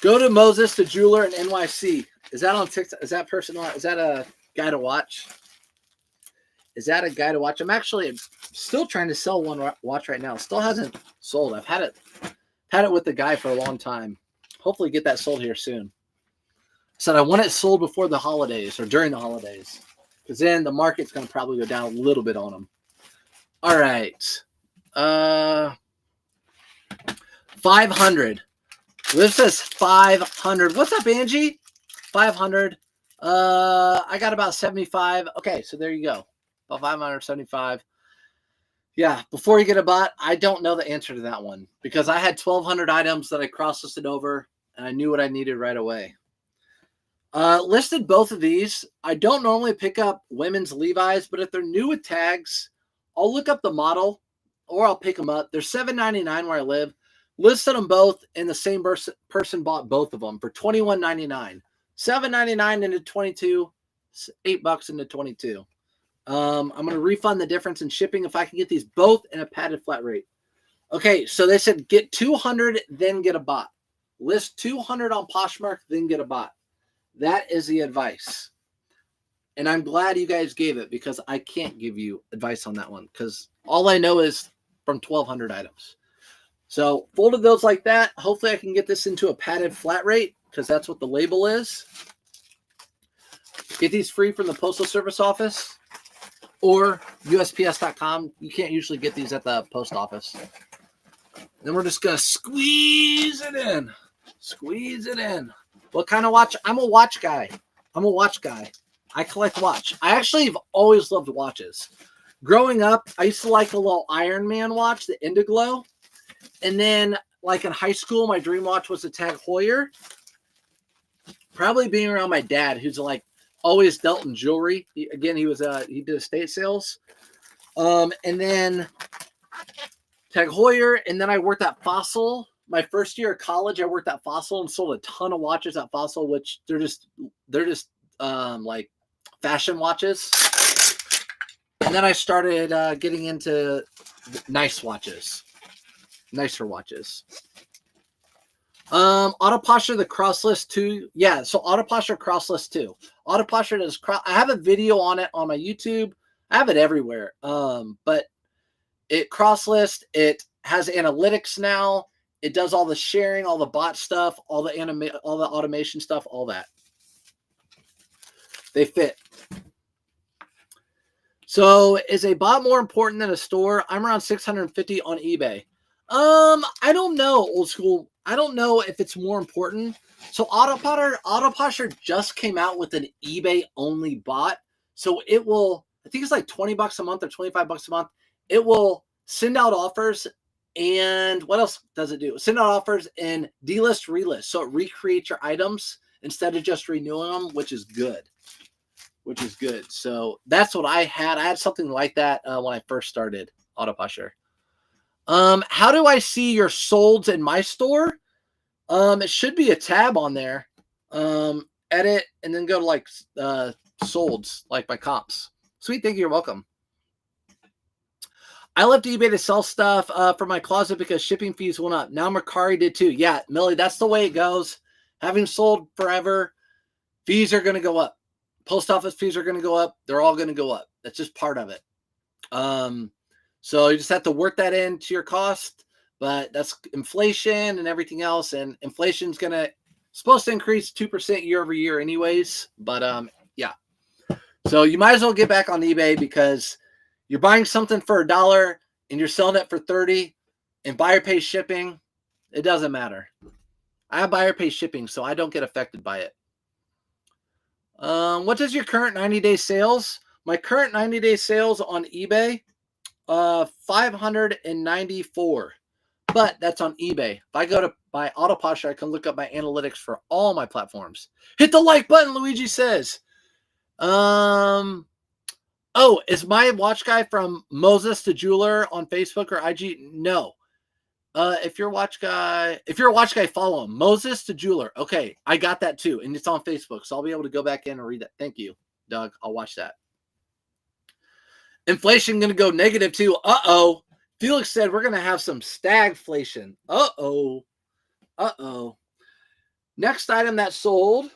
Go to Moses the Jeweler in NYC. Is that on TikTok? Is that personal? Is that a guy to watch? Is that a guy to watch? I'm actually still trying to sell one watch right now. Still hasn't sold. I've had it with the guy for a long time. Hopefully get that sold here soon. Said I want it sold before the holidays or during the holidays, because then the market's going to probably go down a little bit on them. All right. 500. Liv says 500. What's up, Angie? 500. I got about 75. Okay, so there you go. About 575. Yeah, before you get a bot, I don't know the answer to that one because I had 1,200 items that I cross-listed over, and I knew what I needed right away. Listed both of these. I don't normally pick up women's Levi's, but if they're new with tags, I'll look up the model or I'll pick them up. They're $7.99 where I live. Listed them both, and the same person bought both of them for $21.99. $7.99 into 22, $8 into 22. I'm going to refund the difference in shipping if I can get these both in a padded flat rate. Okay, so they said get 200, then get a bot. List 200 on Poshmark, then get a bot. That is the advice. And I'm glad you guys gave it because I can't give you advice on that one because all I know is from 1,200 items. So folded those like that. Hopefully I can get this into a padded flat rate because that's what the label is. Get these free from the Postal Service office or USPS.com. You can't usually get these at the post office. Then we're just going to squeeze it in. Squeeze it in. What kind of watch? I'm a watch guy. I collect watch. I actually have always loved watches. Growing up, I used to like a little Iron Man watch, the Indiglo. And then, like in high school, my dream watch was the Tag Heuer. Probably being around my dad, who's like always dealt in jewelry. He did estate sales. And then Tag Heuer, and then I worked at Fossil. My first year of college, I worked at Fossil and sold a ton of watches at Fossil, which they're just like fashion watches. And then I started getting into nice watches, nicer watches. Autoposture, the crosslist too. Yeah, so Autoposture crosslist too. Autoposture does I have a video on it on my YouTube. I have it everywhere. But it crosslist. It has analytics now. It does all the sharing, all the bot stuff, all the automation stuff, all that. They fit. So is a bot more important than a store? I'm around 650 on eBay. I don't know, old school. I don't know if it's more important. So Autoposture just came out with an eBay only bot. So it will, I think it's like $20 a month or $25 a month. It will send out offers. And what else does it do? Send out offers and delist, relist. So it recreates your items instead of just renewing them, which is good. So that's what I had. I had something like that when I first started Autoposture. How do I see your solds in my store? It should be a tab on there. edit, and then go to like solds, like my comps. Sweet, thank you. You're welcome. I left eBay to sell stuff for my closet because shipping fees went up. Now Mercari did too. Yeah, Millie, that's the way it goes. Having sold forever, fees are going to go up. Post office fees are going to go up. They're all going to go up. That's just part of it. So you just have to work that into your cost, but that's inflation and everything else. And inflation's supposed to increase 2% year over year anyways. But yeah. So you might as well get back on eBay because you're buying something for $1 and you're selling it for 30 and buyer pays shipping. It doesn't matter. I have buyer pays shipping, so I don't get affected by it. What is your current 90-day sales? My current 90-day sales on eBay, 594. But that's on eBay. If I go to my auto posture, I can look up my analytics for all my platforms. Hit the like button, Luigi says. Oh, is my watch guy from Moses the Jeweler on Facebook or IG? No. If you're a watch guy, follow him. Moses the Jeweler. Okay, I got that too, and it's on Facebook, so I'll be able to go back in and read that. Thank you, Doug. I'll watch that. Inflation going to go negative too. Uh-oh. Felix said we're going to have some stagflation. Uh-oh. Uh-oh. Next item that sold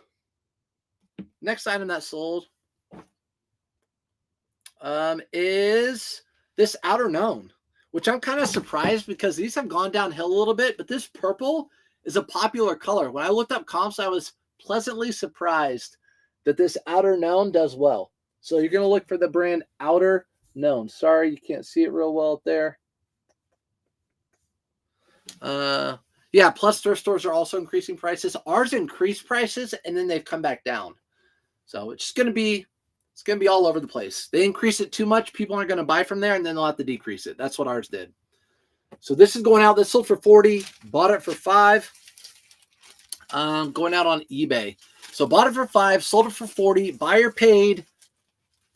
is this outer known, which I'm kind of surprised because these have gone downhill a little bit, but this purple is a popular color. When I looked up comps, I was pleasantly surprised that this outer known does well. So you're going to look for the brand Outer Known. Sorry, you can't see it real well up there. Yeah, plus thrift stores are also increasing prices. Ours increased prices and then they've come back down. So it's going to be all over the place. They increase it too much, people aren't going to buy from there, and then they'll have to decrease it. That's what ours did. So this is going out. This sold for 40, bought it for 5. Going out on eBay. So bought it for 5, sold it for 40. Buyer paid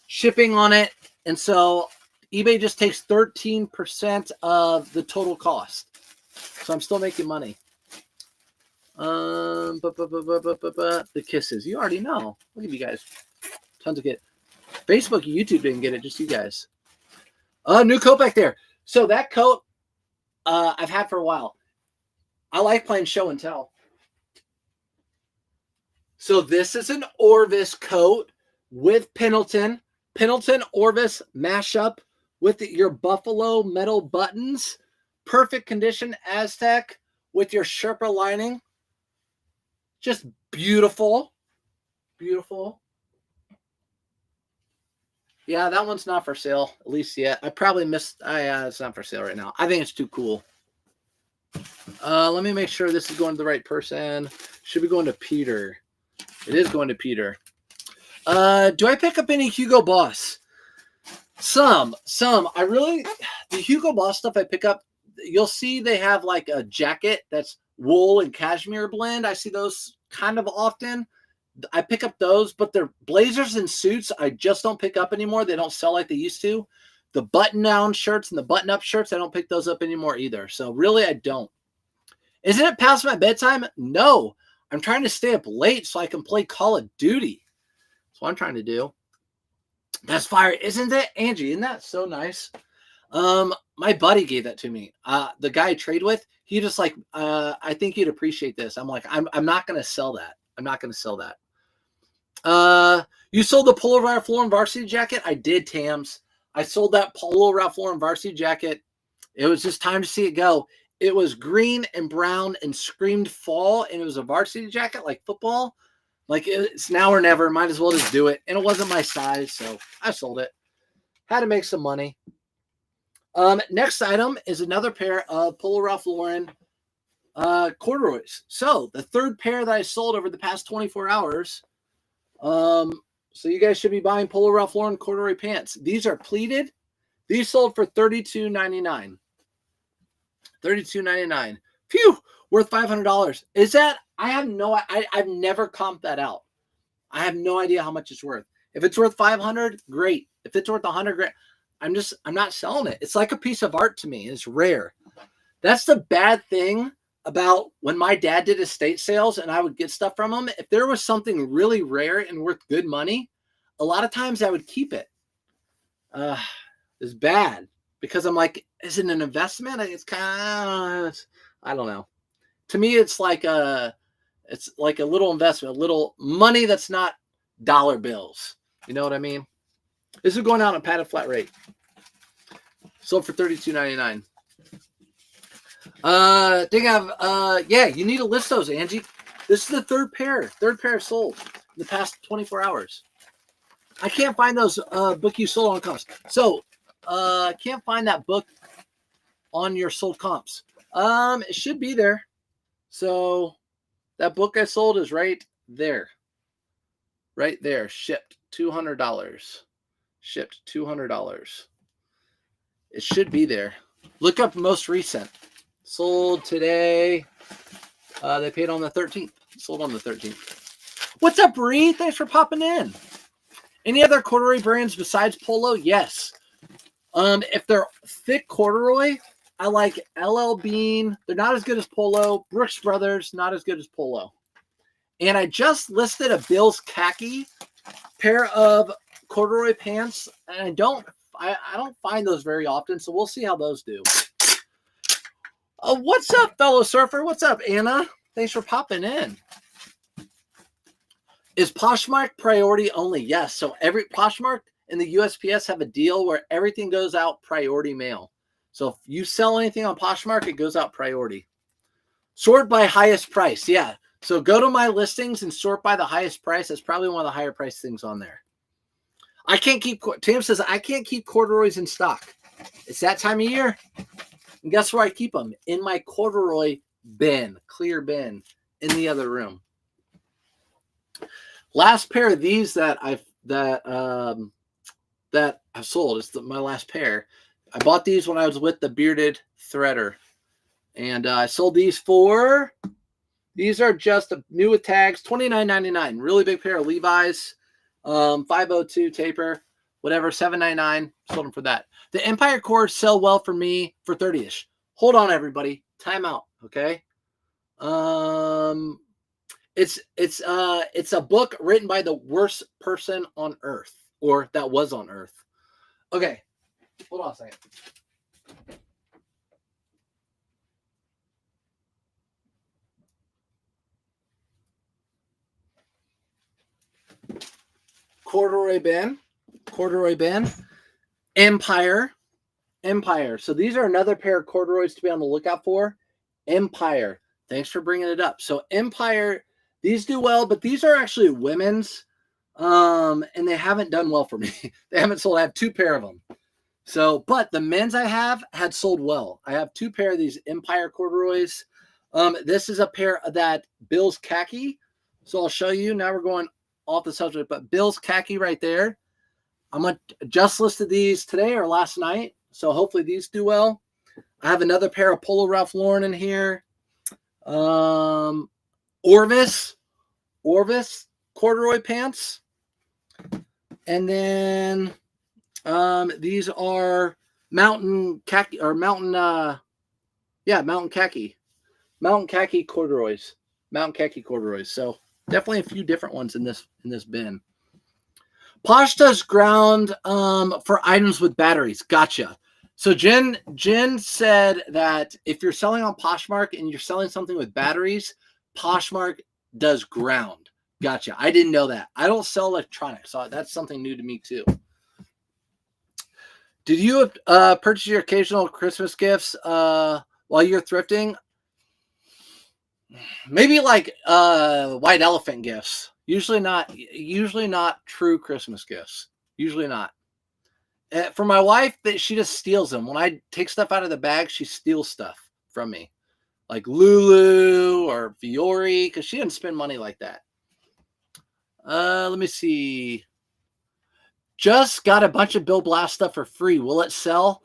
shipping on it, and so eBay just takes 13% of the total cost. So I'm still making money. The kisses. You already know. Look at you guys. Tons of it. Facebook and YouTube didn't get it, just you guys. New coat back there. So that coat I've had for a while. I like playing show and tell. So this is an Orvis coat with Pendleton. Pendleton Orvis mashup with your buffalo metal buttons. Perfect condition Aztec with your Sherpa lining. Just beautiful. Beautiful. Yeah, that one's not for sale, at least yet. I probably missed. It's not for sale right now. I think it's too cool. Let me make sure this is going to the right person. Should be going to Peter. It is going to Peter. Do I pick up any Hugo Boss? Some. The Hugo Boss stuff I pick up, you'll see they have like a jacket that's wool and cashmere blend. I see those kind of often. I pick up those, but they're blazers and suits I just don't pick up anymore. They don't sell like they used to. The button-down shirts and the button-up shirts, I don't pick those up anymore either. So really, I don't. Isn't it past my bedtime? No. I'm trying to stay up late so I can play Call of Duty. That's what I'm trying to do. That's fire. Isn't it, Angie? Isn't that so nice? My buddy gave that to me. The guy I trade with, he just like, I think you'd appreciate this. I'm like, I'm not going to sell that. I'm not going to sell that. You sold the Polo Ralph Lauren varsity jacket? I did, Tams. I sold that Polo Ralph Lauren varsity jacket. It was just time to see it go. It was green and brown and screamed fall, and it was a varsity jacket like football. Like, it's now or never. Might as well just do it. And it wasn't my size, so I sold it. Had to make some money. Next item is another pair of Polo Ralph Lauren corduroys. So the third pair that I sold over the past 24 hours. So you guys should be buying Polo Ralph Lauren corduroy pants. These are pleated. These sold for $32.99. $32.99. Phew, worth $500. Is that? I've never comped that out. I have no idea how much it's worth. If it's worth $500, great. If it's worth $100, great. I'm not selling it. It's like a piece of art to me. It's rare. That's the bad thing about when my dad did estate sales and I would get stuff from him. If there was something really rare and worth good money, a lot of times I would keep it. It's bad because I'm like, is it an investment? It's kind of, I don't know. To me, it's like a little investment, a little money that's not dollar bills. You know what I mean? This is going out on padded flat rate. Sold for $32.99. Yeah, you need to list those, Angie. This is the third pair sold in the past 24 hours. I can't find those book you sold on comps. So I can't find that book on your sold comps. It should be there. So that book I sold is right there. Right there. Shipped $200. Shipped $200. It should be there. Look up most recent. Sold today. They paid on the 13th. Sold on the 13th. What's up, Bree? Thanks for popping in. Any other corduroy brands besides Polo? Yes. If they're thick corduroy, I like LL Bean. They're not as good as Polo. Brooks Brothers, not as good as Polo. And I just listed a Bill's Khaki pair of corduroy pants, and I don't find those very often, so we'll see how those do. What's up, fellow surfer? What's up, Anna? Thanks for popping in. Is Poshmark priority only? Yes. So every Poshmark and the USPS have a deal where everything goes out priority mail. So if you sell anything on Poshmark, it goes out priority. Sort by highest price. Yeah. So go to my listings and sort by the highest price. That's probably one of the higher price things on there. Tam says, I can't keep corduroys in stock. It's that time of year. And guess where I keep them? In my corduroy bin, clear bin in the other room. Last pair of these that I've sold is my last pair. I bought these when I was with the Bearded Threader, and I sold these for. These are just new with tags, $29.99. Really big pair of Levi's, 502 taper, whatever, $7.99. Sold them for that. The Empire cores sell well for me for 30-ish. Hold on, everybody. Time out, okay? It's a book written by the worst person on earth, or that was on earth. Okay, hold on a second. Corduroy bin, Empire. So these are another pair of corduroys to be on the lookout for. Empire. Thanks for bringing it up. So Empire, these do well, but these are actually women's, and they haven't done well for me. They haven't sold. I have two pair of them. So, but the men's I have had sold well. I have two pair of these Empire corduroys. This is a pair of that Bill's Khaki. So I'll show you. Now we're going off the subject, but Bill's Khaki right there. Just listed these today or last night. So hopefully these do well. I have another pair of Polo Ralph Lauren in here. Orvis corduroy pants. And then these are mountain khaki or mountain khaki corduroys. Mountain khaki corduroys. So definitely a few different ones in this bin. Posh does ground for items with batteries. Gotcha. So Jen said that if you're selling on Poshmark and you're selling something with batteries, Poshmark does ground. Gotcha. I didn't know that. I don't sell electronics, so that's something new to me too. Did you purchase your occasional Christmas gifts while you're thrifting? Maybe like white elephant gifts. Usually not true Christmas gifts. Usually not. For my wife, she just steals them. When I take stuff out of the bag, she steals stuff from me. Like Lulu or Fiore, because she didn't spend money like that. Let me see. Just got a bunch of Bill Blast stuff for free. Will it sell?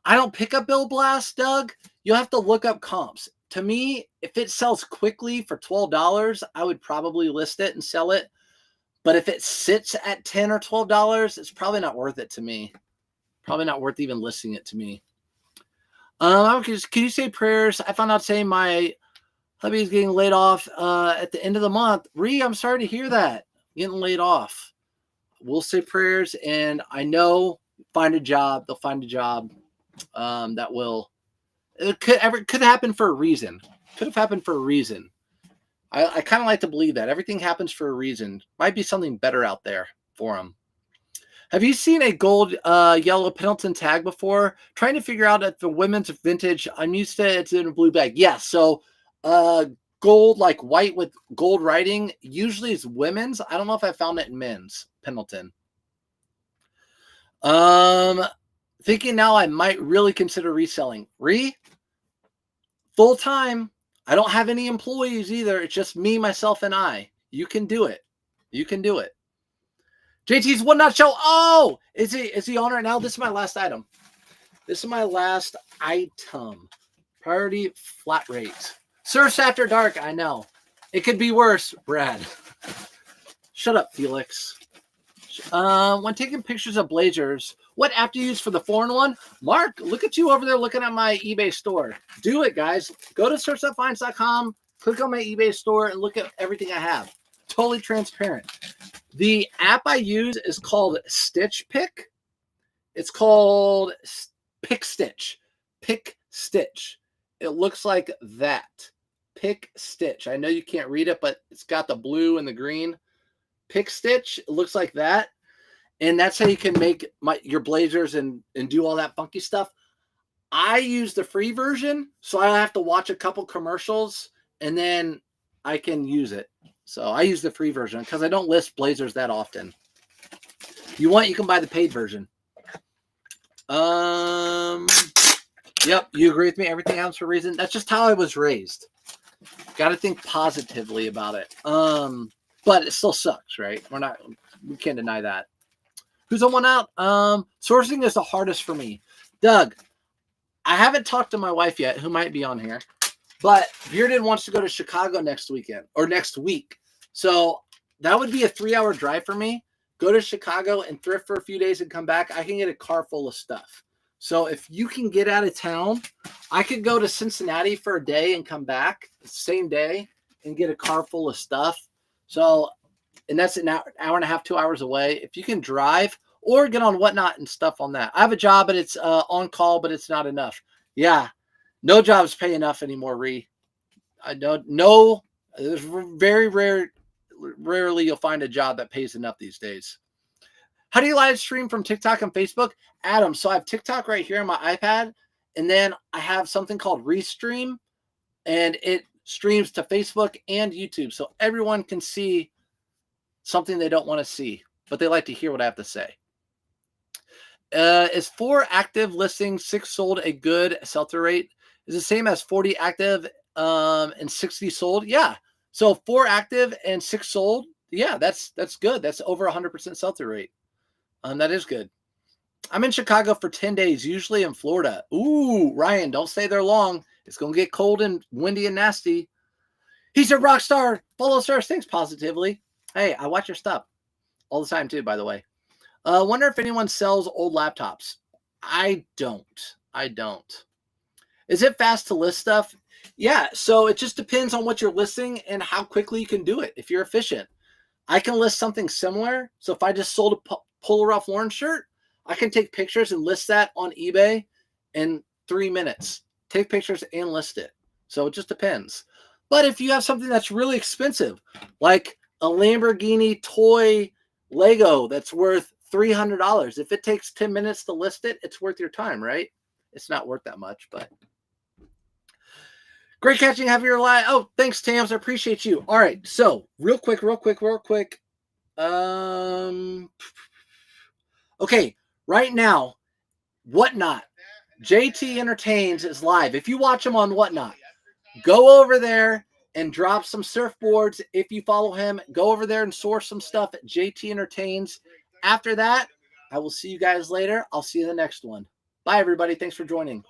I don't pick up Bill Blast, Doug. You'll have to look up comps. To me, if it sells quickly for $12, I would probably list it and sell it. But if it sits at $10 or $12, it's probably not worth it to me. Probably not worth even listing it to me. Can you say prayers? I found out saying my Hubby's getting laid off at the end of the month. Ree, I'm sorry to hear that. Getting laid off. We'll say prayers, and I know find a job. They'll find a job that will. It could happen for a reason. Could have happened for a reason. I kind of like to believe that everything happens for a reason. Might be something better out there for them. Have you seen a gold yellow Pendleton tag before? Trying to figure out if the women's vintage. I'm used to it's in a blue bag. Yeah, so gold, like white with gold writing, usually is women's. I don't know if I found it in men's Pendleton. Thinking now I might really consider reselling. Full time. I don't have any employees either. It's just me, myself, and I. You can do it. You can do it. JT's One Not Show. Oh, is he on right now? This is my last item. This is my last item. Priority flat rate. Surfs after dark. I know. It could be worse, Brad. Shut up, Felix. When taking pictures of blazers, what app do you use for the 4-in-1? Mark, look at you over there looking at my eBay store. Do it, guys. Go to searchthatfinds.com, click on my eBay store, and look at everything I have. Totally transparent. The app I use is called Stitch Pick. It's called Pick Stitch. Pick Stitch. It looks like that. Pick Stitch. I know you can't read it, but it's got the blue and the green. Pick Stitch. It looks like that. And that's how you can make your blazers and do all that funky stuff. I use the free version, so I have to watch a couple commercials, and then I can use it. So I use the free version because I don't list blazers that often. If you want, you can buy the paid version. Yep, you agree with me? Everything happens for a reason. That's just how I was raised. Got to think positively about it. But it still sucks, right? We can't deny that. Who's on one out? Sourcing is the hardest for me. Doug, I haven't talked to my wife yet, who might be on here, but Bearded wants to go to Chicago next weekend or next week. So that would be a 3-hour drive for me. Go to Chicago and thrift for a few days and come back. I can get a car full of stuff. So if you can get out of town, I could go to Cincinnati for a day and come back the same day and get a car full of stuff. So, and that's an hour and a half, 2 hours away. If you can drive or get on Whatnot and stuff on that. I have a job, but it's on call, but it's not enough. Yeah, no jobs pay enough anymore, Ree. I don't know. There's rarely you'll find a job that pays enough these days. How do you live stream from TikTok and Facebook? Adam, so I have TikTok right here on my iPad, and then I have something called Restream, and it streams to Facebook and YouTube, so everyone can see something they don't want to see, but they like to hear what I have to say. Is 4 active listings, 6 sold a good sell-through rate? Is the same as 40 active and 60 sold? Yeah. So 4 active and 6 sold. Yeah, that's good. That's over 100% sell-through rate. That is good. I'm in Chicago for 10 days, usually in Florida. Ooh, Ryan, don't stay there long. It's going to get cold and windy and nasty. He's a rock star. Follow stars. Thinks positively. Hey, I watch your stuff all the time too, by the way. Wonder if anyone sells old laptops. I don't. Is it fast to list stuff? Yeah, so it just depends on what you're listing and how quickly you can do it. If you're efficient, I can list something similar. So if I just sold a Polo Ralph Lauren shirt, I can take pictures and list that on eBay in 3 minutes. Take pictures and list it. So it just depends. But if you have something that's really expensive, like a Lamborghini toy Lego that's worth $300, if it takes 10 minutes to list it, it's worth your time, right? It's not worth that much, but great catching. Have your live. Oh, thanks, Tams. I appreciate you. All right. So real quick. Okay. Right now, Whatnot. JT Entertains is live. If you watch him on Whatnot, go over there and drop some surfboards. If you follow him, go over there and source some stuff at JT Entertains. After that, I will see you guys later. I'll see you in the next one. Bye, everybody. Thanks for joining.